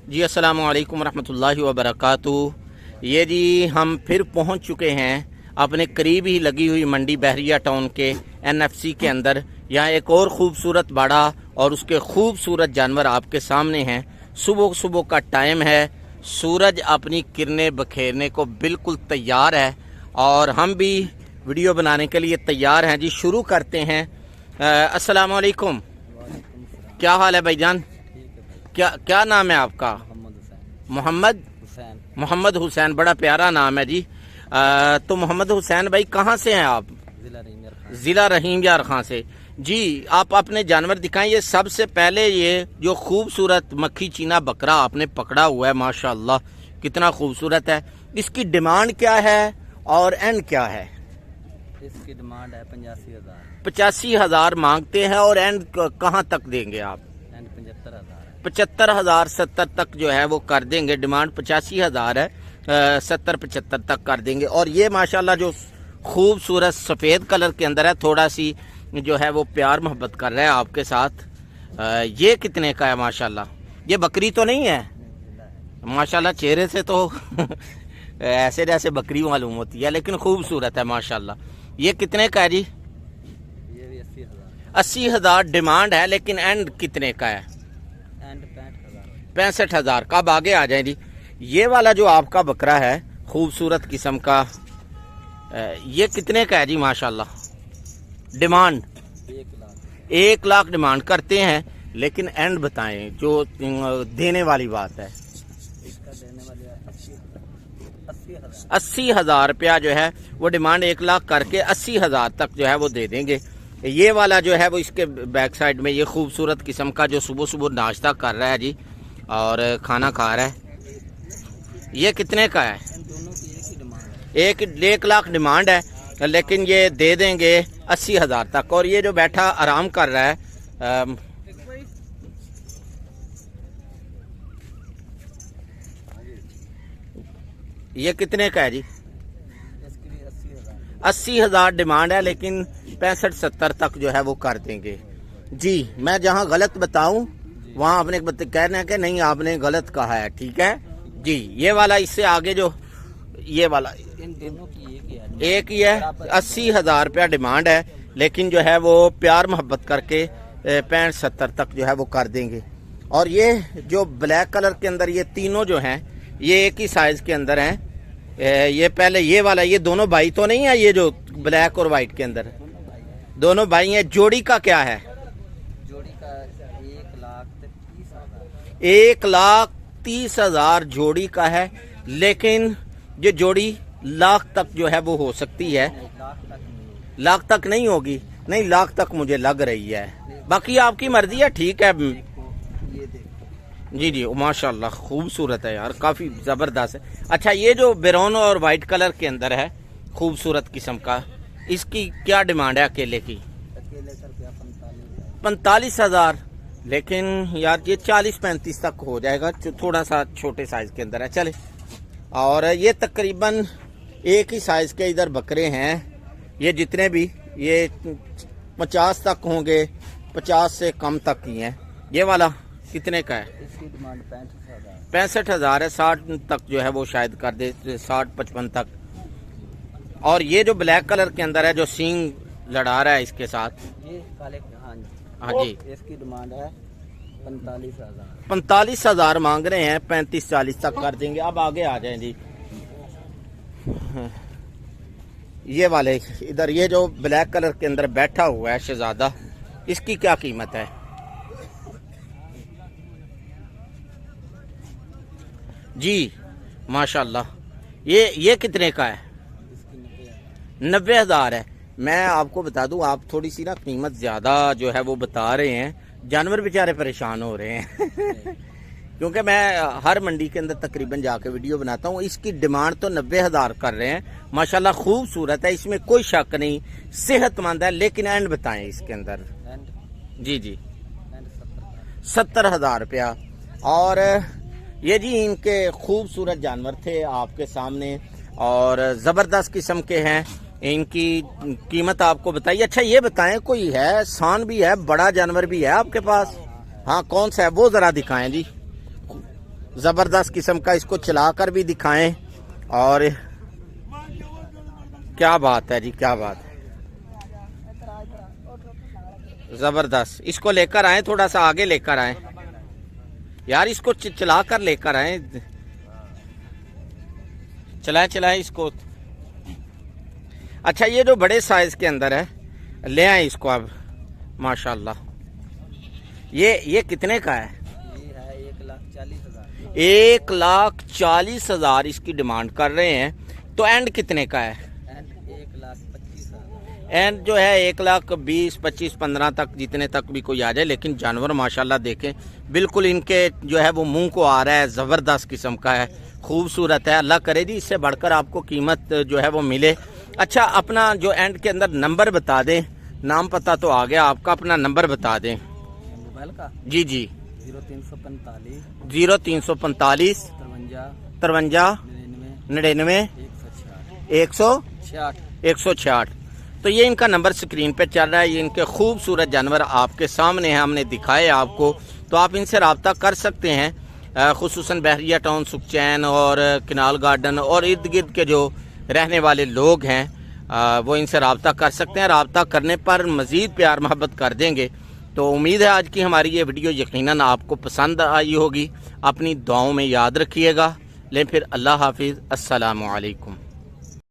जी अस्सलाम वालेकुम रहमतुल्लाहि व बरकातुहू। ये जी हम फिर पहुंच चुके हैं अपने करीब ही लगी हुई मंडी बहरिया टाउन के NFC के अंदर। यहाँ एक और खूबसूरत बाड़ा और उसके खूबसूरत जानवर आपके सामने हैं। सुबह सुबह का टाइम है, सूरज अपनी किरणें बखेरने को बिल्कुल तैयार है और हम भी वीडियो बनाने के लिए तैयार हैं। जी शुरू करते हैं। अस्सलाम वालेकुम। क्या हाल है भाईजान? क्या क्या नाम है आपका? मोहम्मद हुसैन। बड़ा प्यारा नाम है जी। तो मोहम्मद हुसैन भाई कहाँ से हैं आप? ज़िला रहीम यार खां से। जी आप अपने जानवर दिखाएं। ये सबसे पहले ये जो खूबसूरत मक्खी चीना बकरा आपने पकड़ा हुआ है, माशाल्लाह कितना खूबसूरत है। इसकी डिमांड क्या है और एंड क्या है? इसकी डिमांड है 85,000। 85,000 मांगते हैं और एंड कहाँ तक देंगे आप? एंड 75,000। 75,000 70 तक जो है वो कर देंगे। डिमांड 85,000 है, 70-75 तक कर देंगे। और ये माशाल्लाह जो खूबसूरत सफ़ेद कलर के अंदर है, थोड़ा सी जो है वो प्यार मोहब्बत कर रहा है आपके साथ। ये कितने का है माशाल्लाह? ये बकरी तो नहीं है माशाल्लाह? चेहरे से तो ऐसे जैसे बकरी मालूम होती है, लेकिन खूबसूरत है माशाल्लाह। ये कितने का है जी? ये भी 80,000। 80,000 डिमांड है, लेकिन एंड कितने का है? एंड 65,000। 65,000 का। अब आगे आ जाए जी। ये वाला जो आपका बकरा है खूबसूरत किस्म का, ये कितने का है जी माशाल्लाह? डिमांड 1 लाख डिमांड करते हैं, लेकिन एंड बताएं जो देने वाली बात है। इसका देने वाले 80,000। 80,000 रुपया जो है वो डिमांड 1 लाख करके 80,000 तक जो है वो दे देंगे। ये वाला जो है वो इसके बैक साइड में ये खूबसूरत किस्म का जो सुबह सुबह नाश्ता कर रहा है जी और खाना खा रहा है, ये कितने का है? दोनों की एक ही डिमांड है। 1 लाख डिमांड है, लेकिन ये दे देंगे 80,000 तक। और ये जो बैठा आराम कर रहा है, ये कितने का है जी? इसकी भी 80,000। 80,000 डिमांड है, लेकिन 65-70 तक जो है वो कर देंगे। जी मैं जहाँ गलत बताऊं वहाँ आपने कहना है कि नहीं आपने गलत कहा है, ठीक है जी। ये वाला इससे आगे जो ये वाला इन दोनों की एक ही है। एक ही है। 80,000 रुपया डिमांड है, लेकिन जो है वो प्यार मोहब्बत करके 65-70 तक जो है वो कर देंगे। और ये जो ब्लैक कलर के अंदर ये तीनों जो हैं ये एक ही साइज के अंदर हैं। ये पहले ये वाला, ये दोनों भाई तो नहीं है? ये जो ब्लैक और वाइट के अंदर दोनों भाई हैं। जोड़ी का क्या है? जोड़ी का 1,30,000। 1,30,000 जोड़ी का है, लेकिन ये जोड़ी लाख तक जो है वो हो सकती है। लाख तक नहीं होगी? नहीं, लाख तक मुझे लग रही है, बाकी आपकी मर्जी है, ठीक है। ये देखो। जी जी माशाल्लाह खूबसूरत है यार, काफ़ी ज़बरदस्त है। अच्छा ये जो ब्राउन और वाइट कलर के अंदर है खूबसूरत किस्म का, इसकी क्या डिमांड है अकेले की? अकेले का क्या 45,000। 45,000, लेकिन यार ये 40-35 तक हो जाएगा, थोड़ा सा छोटे साइज के अंदर है, चले। और ये तकरीबन एक ही साइज के इधर बकरे हैं, ये जितने भी ये 50 तक होंगे, 50 से कम तक ही हैं। ये वाला कितने का है? इसकी डिमांड 65,000। 65,000 है, 60 तक जो है वो शायद कर दे, 60-55 तक। और ये जो ब्लैक कलर के अंदर है जो सींग लड़ा रहा है इसके साथ, ये काले, हाँ जी, इसकी डिमांड है 45,000। 45,000 मांग रहे हैं, 35-40 तक कर देंगे। अब आगे आ जाएं जी। ये वाले इधर ये जो ब्लैक कलर के अंदर बैठा हुआ है शहजादा, इसकी क्या कीमत है? जी माशाल्लाह, ये कितने का है? 90,000 है। मैं आपको बता दूं, आप थोड़ी सी ना कीमत ज़्यादा जो है वो बता रहे हैं, जानवर बेचारे परेशान हो रहे हैं क्योंकि मैं हर मंडी के अंदर तकरीबन जाके वीडियो बनाता हूँ। इसकी डिमांड तो 90,000 कर रहे हैं। माशाल्लाह खूबसूरत है, इसमें कोई शक नहीं, सेहतमंद है, लेकिन एंड बताएं इसके अंदर। जी जी 70,000 रुपया। और ये जी इनके खूबसूरत जानवर थे आपके सामने और ज़बरदस्त किस्म के हैं। इनकी कीमत आपको बताइए। अच्छा ये बताएं, कोई है सांड भी है, बड़ा जानवर भी है आपके पास? हाँ कौन सा है वो जरा दिखाएं जी। ज़बरदस्त किस्म का, इसको चला कर भी दिखाएं। और क्या बात है जी, क्या बात है, ज़बरदस्त। इसको लेकर आए, थोड़ा सा आगे लेकर आए यार, इसको चला कर लेकर आए, चलाएं इसको। अच्छा, ये जो बड़े साइज के अंदर है, ले आए इसको अब। माशाल्लाह, ये कितने का है? ये है 1,40,000। 1,40,000 इसकी डिमांड कर रहे हैं। तो एंड कितने का है? एंड 1,25,000। एंड जो है 1,20,000, 25, 15 तक, जितने तक भी कोई आ जाए। लेकिन जानवर माशाल्लाह देखें, बिल्कुल इनके जो है वो मुंह को आ रहा है, ज़बरदस्त किस्म का है, खूबसूरत है। अल्लाह करे जी इससे बढ़कर आपको कीमत जो है वो मिले। अच्छा, अपना जो एंड के अंदर नंबर बता दें, नाम पता तो आ गया आपका, अपना नंबर बता दें। मोबाइल का जी जी, 0345 0345 53 99 166। तो ये इनका नंबर स्क्रीन पे चल रहा है। ये इनके खूबसूरत जानवर आपके सामने हैं, हमने दिखाए आपको, तो आप इनसे रब्ता कर सकते हैं। खुसूसन बहरिया टाउन, सुखचैन और किनाल गार्डन और इर्द गिर्द के जो रहने वाले लोग हैं वो इनसे रब्ता कर सकते हैं। रब्ता करने पर मज़ीद प्यार मोहब्बत कर देंगे। तो उम्मीद है आज की हमारी ये वीडियो यकीनन आपको पसंद आई होगी। अपनी दुआओं में याद रखिएगा। लेकिन फिर अल्लाह हाफिज़, अस्सलामु अलैकुम।